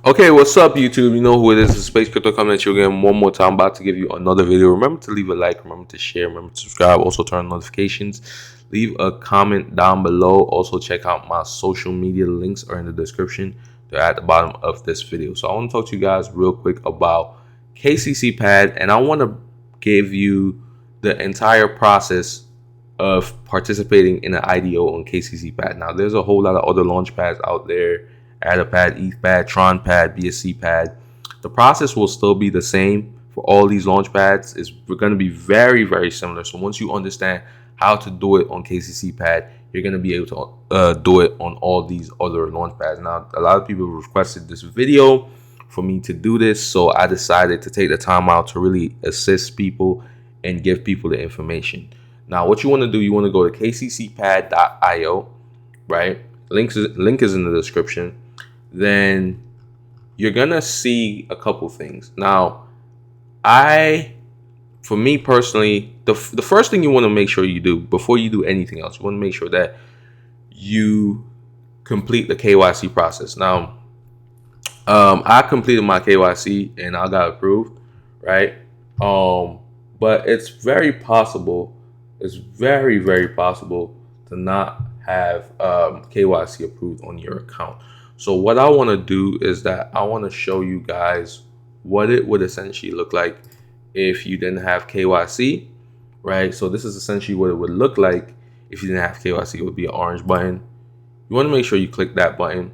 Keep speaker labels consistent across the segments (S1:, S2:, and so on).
S1: Okay, what's up, YouTube? You know who it is. It's Space Crypto coming at you again one more time. I'm about to give you another video. Remember to leave a like, remember to share, remember to subscribe. Also turn on notifications. Leave a comment down below. Also check out my social media. Links are in the description. They're at the bottom of this video. So I want to talk to you guys real quick about KCC Pad, and I want to give you the entire process of participating in an IDO on Kcc Pad. Now, there's a whole lot of other launch pads out there. Adder pad, ETH pad, Tron pad, BSC pad. The process will still be the same for all these launch pads. It's going to be very, very similar. So once you understand how to do it on KCC pad, you're going to be able to do it on all these other launch pads. Now, a lot of people requested this video for me to do this, so I decided to take the time out to really assist people and give people the information. Now, what you want to do, you want to go to kccpad.io, right? Link is in the description. Then you're gonna see a couple things. Now, for me personally, the first thing you want to make sure you do before you do anything else, you want to make sure that you complete the KYC process. Now, I completed my KYC and I got approved, right? But it's very possible. It's very, very possible to not have KYC approved on your account. So what I want to do is that I want to show you guys what it would essentially look like if you didn't have KYC, right? So this is essentially what it would look like if you didn't have KYC. It would be an orange button. You want to make sure you click that button,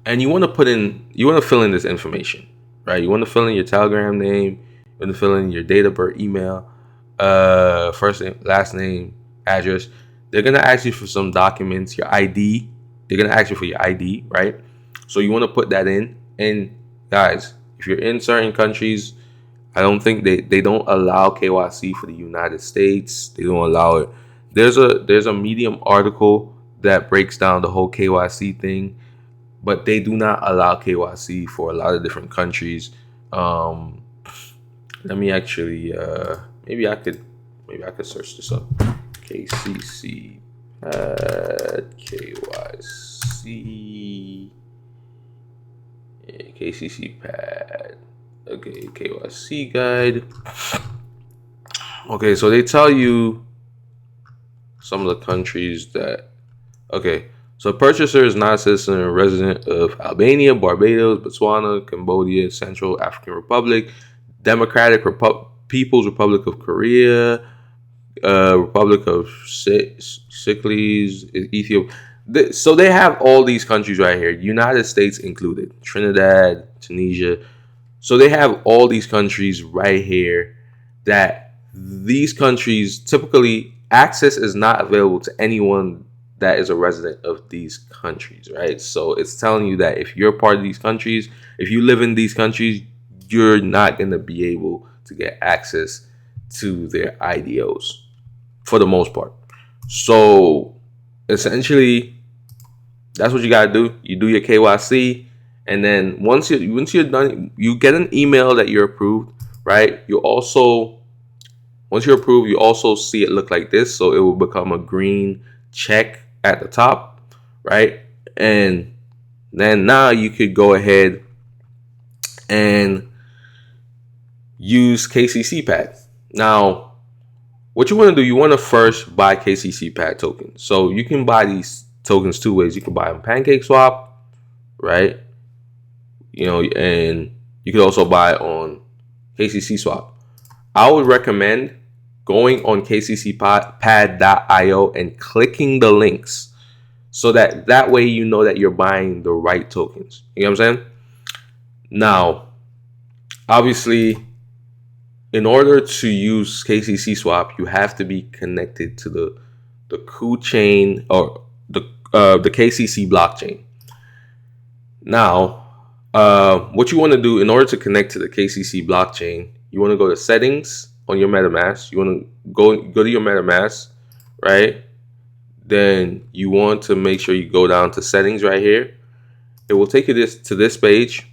S1: and you want to fill in this information, right? You want to fill in your Telegram name, you want to fill in your date of birth, email, first name, last name, address. They're gonna ask you for some documents, your ID. They're gonna ask you for your ID, right? So you want to put that in. And guys, if you're in certain countries, I don't think they don't allow KYC for the United States. They don't allow it. There's a Medium article that breaks down the whole KYC thing, but they do not allow KYC for a lot of different countries. Let me actually maybe I could search this up. KCC Pad KYC. KCC Pad. Okay, KYC guide. Okay, so they tell you some of the countries that. Okay, so purchaser is not a citizen or resident of Albania, Barbados, Botswana, Cambodia, Central African Republic, Democratic People's Republic of Korea, Republic of Seychelles, Ethiopia. So they have all these countries right here, United States included, Trinidad, Tunisia. So they have all these countries right here that these countries typically access is not available to anyone that is a resident of these countries, right? So it's telling you that if you're part of these countries, if you live in these countries, you're not going to be able to get access to their IDOs for the most part. So essentially, that's what you gotta do. You do your KYC, and then once you're done, you get an email that you're approved, right? Once you're approved, you also see it look like this, so it will become a green check at the top, right? And then now you could go ahead and use KCC Pad. Now, what you want to do, you want to first buy Kcc Pack Tokens. So you can buy these tokens two ways. You can buy them Pancake swap, right? And you can also buy on Kcc swap. I would recommend going on kccpad.io and clicking the links, so that way you know that you're buying the right tokens. You know what I'm saying? Now, obviously, in order to use KCC swap, you have to be connected to the KuChain or the Kcc Blockchain. Now, what you want to do in order to connect to the Kcc Blockchain, you want to go to settings on your MetaMask. You want to go to your MetaMask, right? Then you want to make sure you go down to settings right here. It will take you to this page.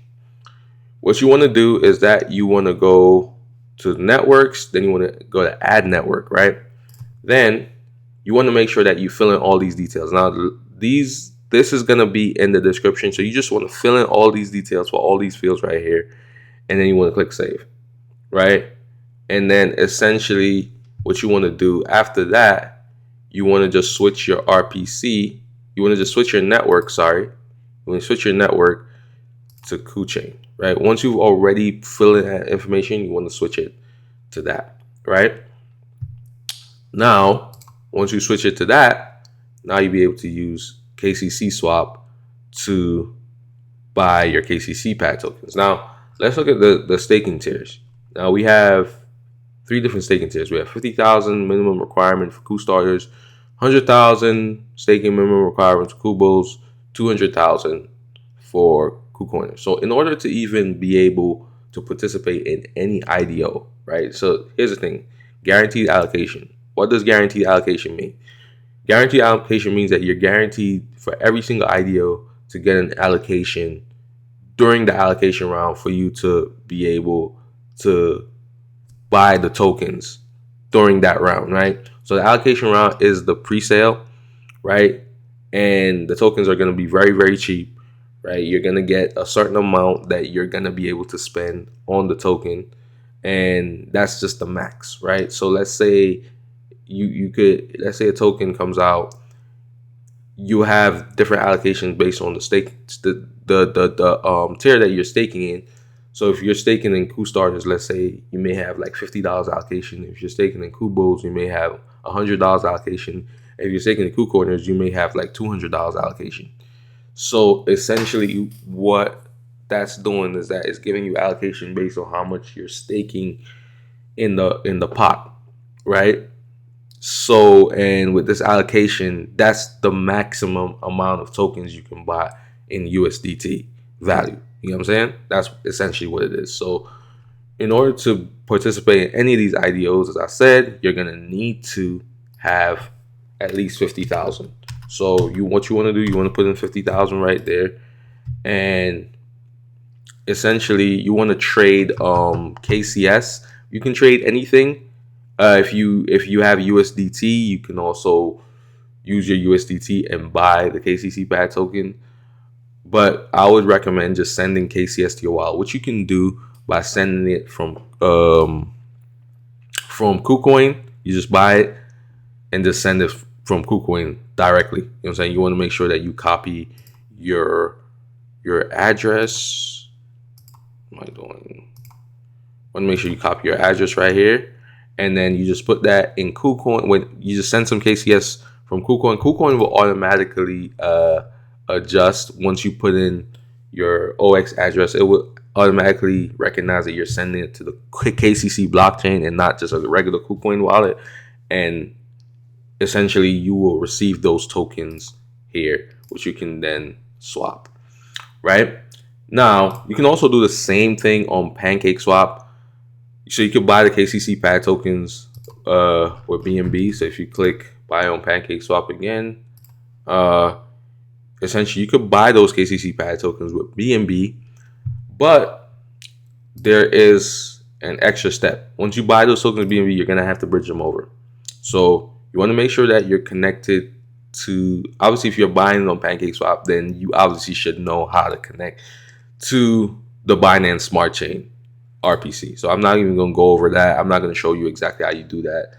S1: What you want to do is that you want to go to the networks, then you want to go to add network, right? Then you want to make sure that you fill in all these details. Now, these this is going to be in the description. So you just want to fill in all these details for all these fields right here. And then you want to click save, right? And then essentially what you want to do after that, you want to just switch your RPC. You want to just switch your network, You want to switch your network to KuChain, right? Once you've already filled in that information, you want to switch it to that, right? Now, once you switch it to that, now you'll be able to use Kcc swap to buy your Kcc Pack tokens. Now, let's look at the staking tiers. Now, we have 3 different staking tiers. We have 50,000 minimum requirement for Ku starters, 100,000 staking minimum requirement for Ku bulls, 200,000 for KuCoiners. So in order to even be able to participate in any IDO, right? So here's the thing, guaranteed allocation. What does guaranteed allocation mean? Guaranteed allocation means that you're guaranteed for every single IDO to get an allocation during the allocation round for you to be able to buy the tokens during that round, right? So the allocation round is the pre-sale, right? And the tokens are going to be very, very cheap, right? You're going to get a certain amount that you're going to be able to spend on the token, and that's just the max, right? So let's say let's say a token comes out, you have different allocations based on the stake, the tier that you're staking in. So if you're staking in Ku starters, let's say you may have like $50 allocation. If you're staking in Ku bulls, you may have $100 allocation. If you're staking in KuCoiners, you may have like $200 allocation. So essentially what that's doing is that it's giving you allocation based on how much you're staking in the pot, right? So, and with this allocation, that's the maximum amount of tokens you can buy in USDT value. You know what I'm saying? That's essentially what it is. So in order to participate in any of these IDOs, as I said, you're going to need to have at least 50,000. So what you want to do, you want to put in 50,000 right there. And essentially you want to trade KCS. You can trade anything. If you have USDT, you can also use your USDT and buy the Kcc Pack token. But I would recommend just sending KCS to your wallet, which you can do by sending it from KuCoin. You just buy it and just send it from KuCoin directly. You know what I'm saying? You want to make sure that you copy your address. What am I doing? Want to make sure you copy your address right here. And then you just put that in KuCoin. When you just send some KCS from KuCoin, KuCoin will automatically adjust once you put in your OX address. It will automatically recognize that you're sending it to the Kcc blockchain and not just a regular KuCoin wallet. And essentially, you will receive those tokens here, which you can then swap. Right now, you can also do the same thing on Pancake swap. So you can buy the Kcc Pack tokens with BNB. So if you click buy on Pancake swap again, essentially you could buy those Kcc Pack tokens with BNB, but there is an extra step. Once you buy those tokens with BNB, you're gonna have to bridge them over. So you want to make sure that you're connected to, obviously if you're buying on Pancake swap, then you obviously should know how to connect to the Binance Smart Chain RPC. So I'm not even going to go over that. I'm not going to show you exactly how you do that.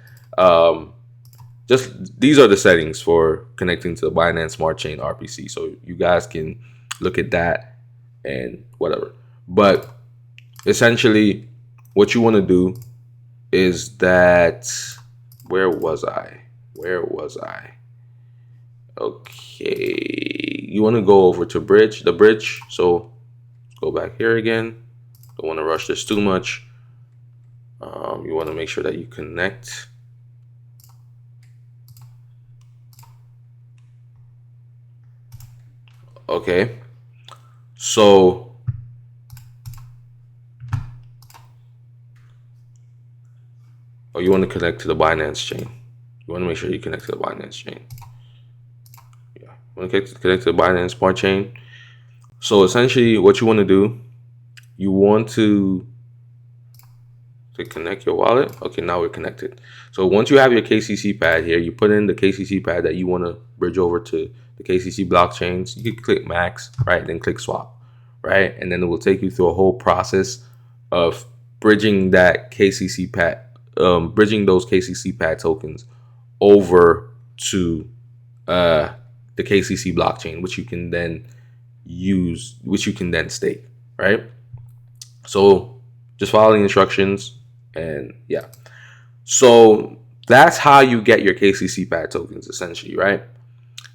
S1: Just these are the settings for connecting to the Binance Smart Chain RPC. So you guys can look at that and whatever. But essentially what you want to do is that, where was I? Okay. You want to go over to the bridge. So let's go back here again. Don't want to rush this too much. You want to make sure that you connect. Okay. So you want to connect to the Binance chain. You want to make sure you connect to the Binance chain. Yeah. You want to connect to the Binance Smart Chain. So essentially what you want to do, you want to connect your wallet. Okay, now we're connected. So once you have your KCC pad here, you put in the KCC pad that you want to bridge over to the KCC blockchains, you can click max, right? Then click swap, right? And then it will take you through a whole process of bridging that KCC Pack, bridging those KCC Pack tokens over to the Kcc blockchain, which you can then use, which you can then stake, right? So just follow the instructions, and yeah. So that's how you get your Kcc Pack tokens, essentially, right?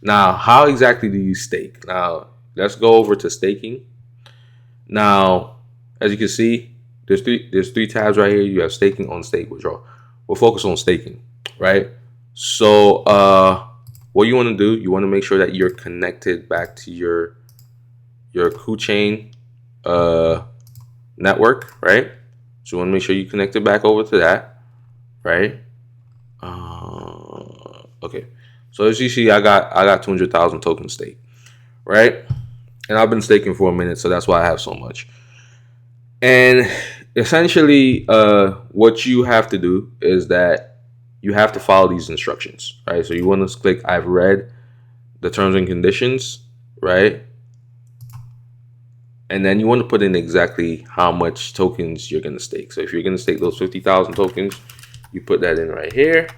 S1: Now, how exactly do you stake? Now, let's go over to staking. Now, as you can see, there's three tabs right here. You have staking, on stake, withdraw. We'll focus on staking, right? So what you want to do, you want to make sure that you're connected back to your KuChain network, right? So you want to make sure you connected back over to that, right? Okay. So as you see, I got 200,000 tokens staked, right? And I've been staking for a minute, so that's why I have so much. And essentially, what you have to do is that you have to follow these instructions, right? So you want to click I've read the terms and conditions, right? And then you want to put in exactly how much tokens you're going to stake. So if you're going to stake those 50,000 tokens, you put that in right here,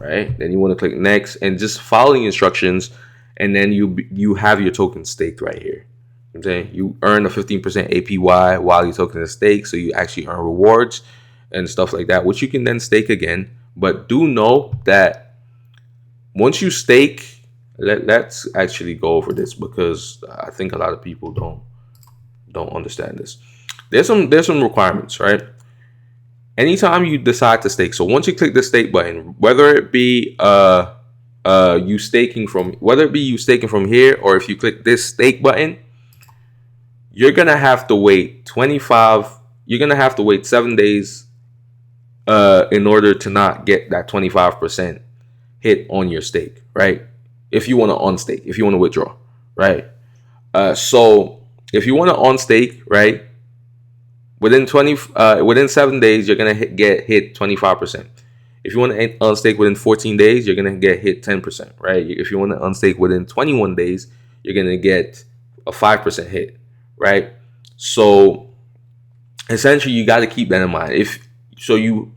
S1: right? Then you want to click next and just follow the instructions, and then you have your token staked right here. I'm saying you earn a 15% APY while your token is staked, so you actually earn rewards and stuff like that, which you can then stake again. But do know that once you stake, let's actually go over this, because I think a lot of people don't understand this. There's some requirements, right? Anytime you decide to stake, so once you click the stake button, whether it be you staking from here, or if you click this stake button, you're gonna have to wait 7 days in order to not get that 25% hit on your stake, right? If you want to unstake, if you want to withdraw, right? So if you want to unstake, right, within 7 days, you're gonna get hit 25%. If you want to unstake within 14 days, you're gonna get hit 10%, right? If you want to unstake within 21 days, you're gonna get a 5% hit, right? So essentially, you got to keep that in mind.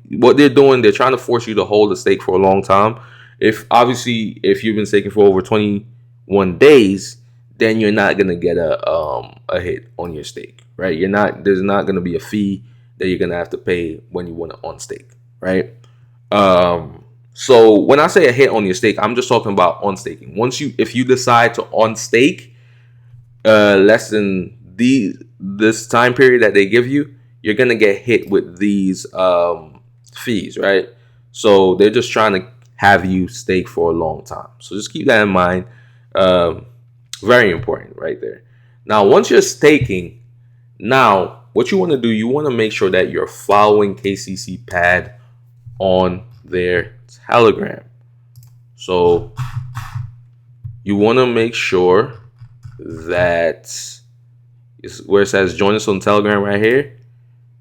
S1: What they're doing, they're trying to force you to hold the stake for a long time. If you've been staking for over 21 days, then you're not gonna get a hit on your stake, right? There's not gonna be a fee that you're gonna have to pay when you want to unstake, right? So when I say a hit on your stake, I'm just talking about unstaking. If you decide to unstake less than this time period that they give you, you're gonna get hit with these fees, right? So they're just trying to have you stake for a long time. So just keep that in mind. Very important right there. Now, once you're staking, now what you want to do, you want to make sure that you're following Kcc Pad on their Telegram. So you want to make sure that where it says join us on Telegram right here,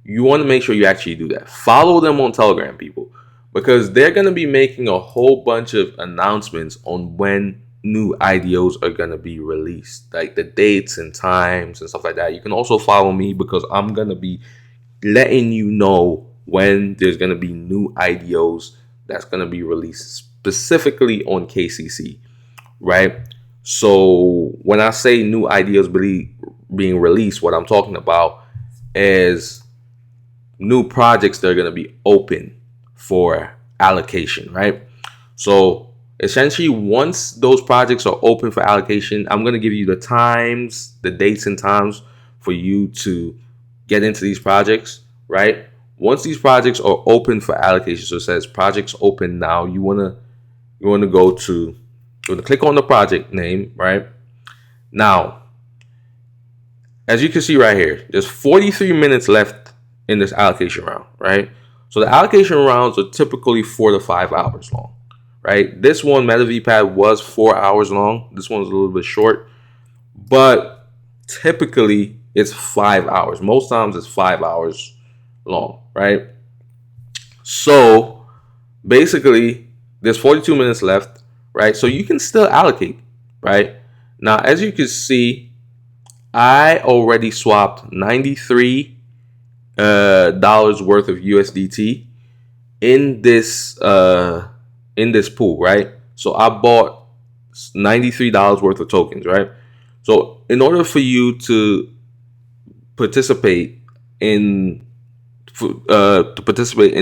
S1: you want to make sure you actually do that. Follow them on Telegram, people, because they're going to be making a whole bunch of announcements on when new IDOs are going to be released, like the dates and times and stuff like that. You can also follow me, because I'm going to be letting you know when there's going to be new IDOs that's going to be released specifically on Kcc, right? So when I say new IDOs being released, what I'm talking about is new projects that are going to be open for allocation, right? So essentially, once those projects are open for allocation, I'm going to give you the dates and times for you to get into these projects, right? Once these projects are open for allocation, so it says projects open now, you want to click on the project name, right? Now, as you can see right here, there's 43 minutes left in this allocation round, right? So the allocation rounds are typically 4 to 5 hours long, right? This one, MetaVPad, was 4 hours long. This one's a little bit short, but typically it's 5 hours. Most times it's 5 hours long, right? So basically, there's 42 minutes left, right? So you can still allocate, right? Now, as you can see, I already swapped $93 dollars worth of USDT in this pool, right? So I bought $93 worth of tokens, right? So in order for you to participate in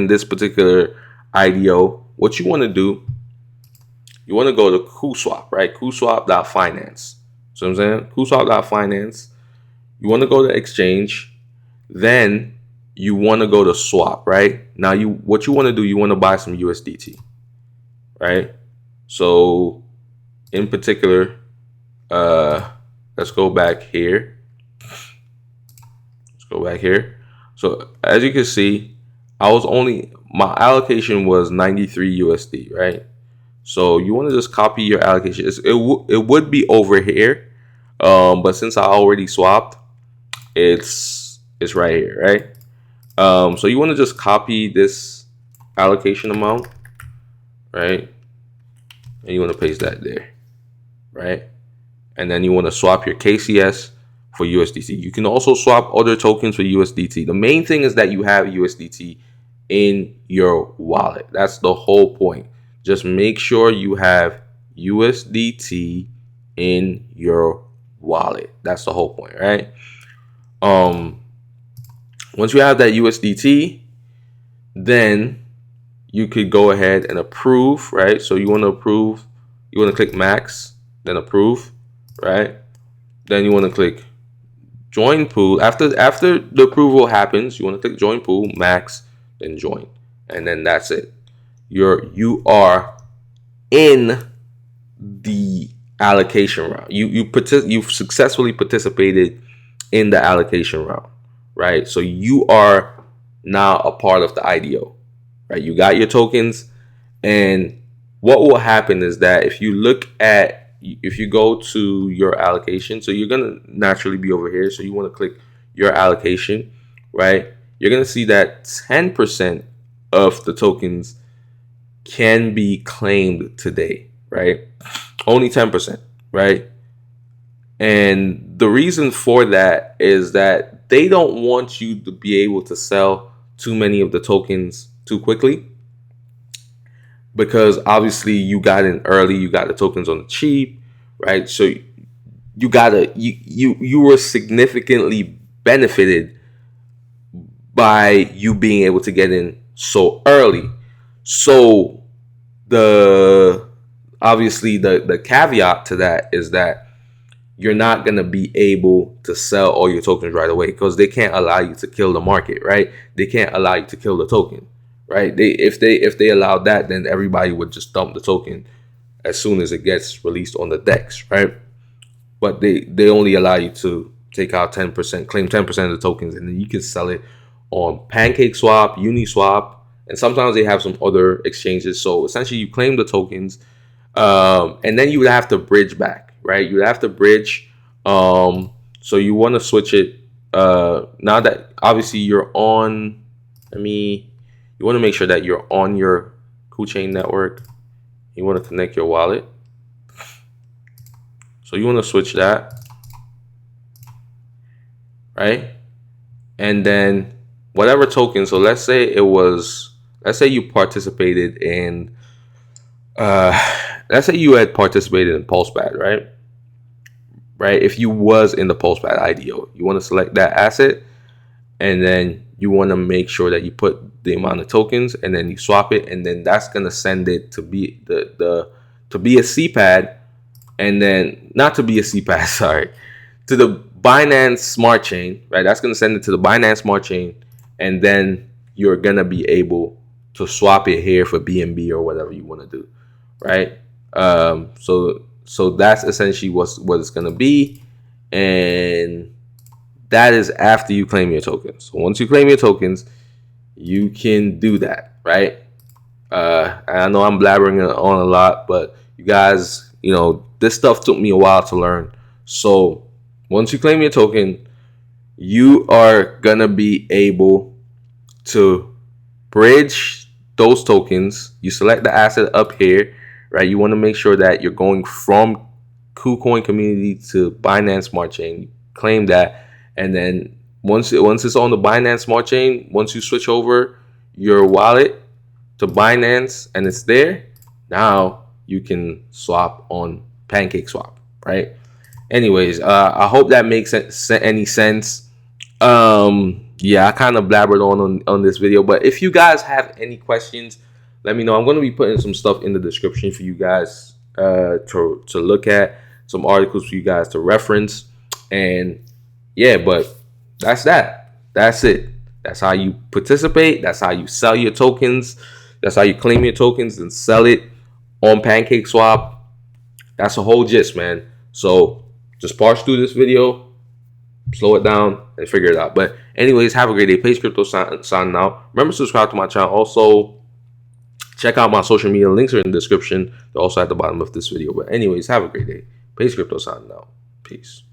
S1: this particular IDO, what you want to do, you want to go to KuSwap, right? KuSwap.finance. So I'm saying KuSwap.finance. You want to go to exchange, then you want to go to swap, right? Now what you want to do, you want to buy some USDT, right? So in particular, let's go back here. So as you can see, my allocation was 93 USD, right? So you want to just copy your allocation. It would be over here, but since I already swapped, it's right here, right? So you want to just copy this allocation amount, right? And you want to paste that there, right? And then you want to swap your KCS for USDT. You can also swap other tokens for USDT. The main thing is that you have USDT in your wallet. That's the whole point. Just make sure you have USDT in your wallet. That's the whole point, right? Once you have that USDT, then you could go ahead and approve, right? So you want to approve, you want to click max, then approve, right? Then you want to click join pool. After the approval happens, you want to click join pool, max, then join, and then that's it. You are in the allocation round. You've successfully participated in the allocation round, right? So you are now a part of the IDO, right? You got your tokens, and what will happen is that if you go to your allocation, so you're gonna naturally be over here. So you want to click your allocation, right? You're gonna see that 10% of the tokens can be claimed today, right? Only 10%, right? And the reason for that is that they don't want you to be able to sell too many of the tokens too quickly, because obviously you got in early, you got the tokens on the cheap, right? So you were significantly benefited by you being able to get in so early. So obviously the caveat to that is that you're not going to be able to sell all your tokens right away, because they can't allow you to kill the market, right? They can't allow you to kill the token, right? If they allowed that, then everybody would just dump the token as soon as it gets released on the DEX, right? But they only allow you to take out 10%, claim 10% of the tokens, and then you can sell it on Pancake Swap, Uniswap, and sometimes they have some other exchanges. So essentially you claim the tokens, and then you would have to bridge back, right? You would have to bridge. So you want to switch it. Now that obviously you're on, you want to make sure that you're on your KuChain network. You want to connect your wallet. So you want to switch that, right? And then whatever token. So let's say you participated in, let's say you had participated in PulsePad, right? Right. If you was in the PulsePad IDO, you want to select that asset, and then you want to make sure that you put the amount of tokens, and then you swap it, and then that's gonna send it to be to be a CPAD, and then not to be a CPAD, sorry, to the Binance Smart Chain, right? That's gonna send it to the Binance Smart Chain, and then you're gonna be able to swap it here for BNB or whatever you want to do, right? So that's essentially what it's gonna be, and that is after you claim your tokens. So once you claim your tokens, you can do that, right? I know I'm blabbering on a lot, but you guys, this stuff took me a while to learn. So once you claim your token, you are gonna be able to bridge those tokens. You select the asset up here, right? You want to make sure that you're going from KuCoin community to Binance Smart Chain. You claim that, and then once it's on the Binance Smart Chain, once you switch over your wallet to Binance and it's there, now you can swap on Pancake Swap, right? Anyways, I hope that makes any sense. Yeah, I kind of blabbered on this video, but if you guys have any questions, let me know. I'm going to be putting some stuff in the description for you guys to look at, some articles for you guys to reference. And yeah, but that's it. That's how you participate. That's how you sell your tokens. That's how you claim your tokens and sell it on Pancake Swap. That's the whole gist, man. So just parse through this video, slow it down, and figure it out. But anyways, have a great day. Pace Crypto signing out. Remember to subscribe to my channel. Also, check out my social media. Links are in the description. They're also at the bottom of this video. But anyways, have a great day. Pace Crypto signing out. Peace.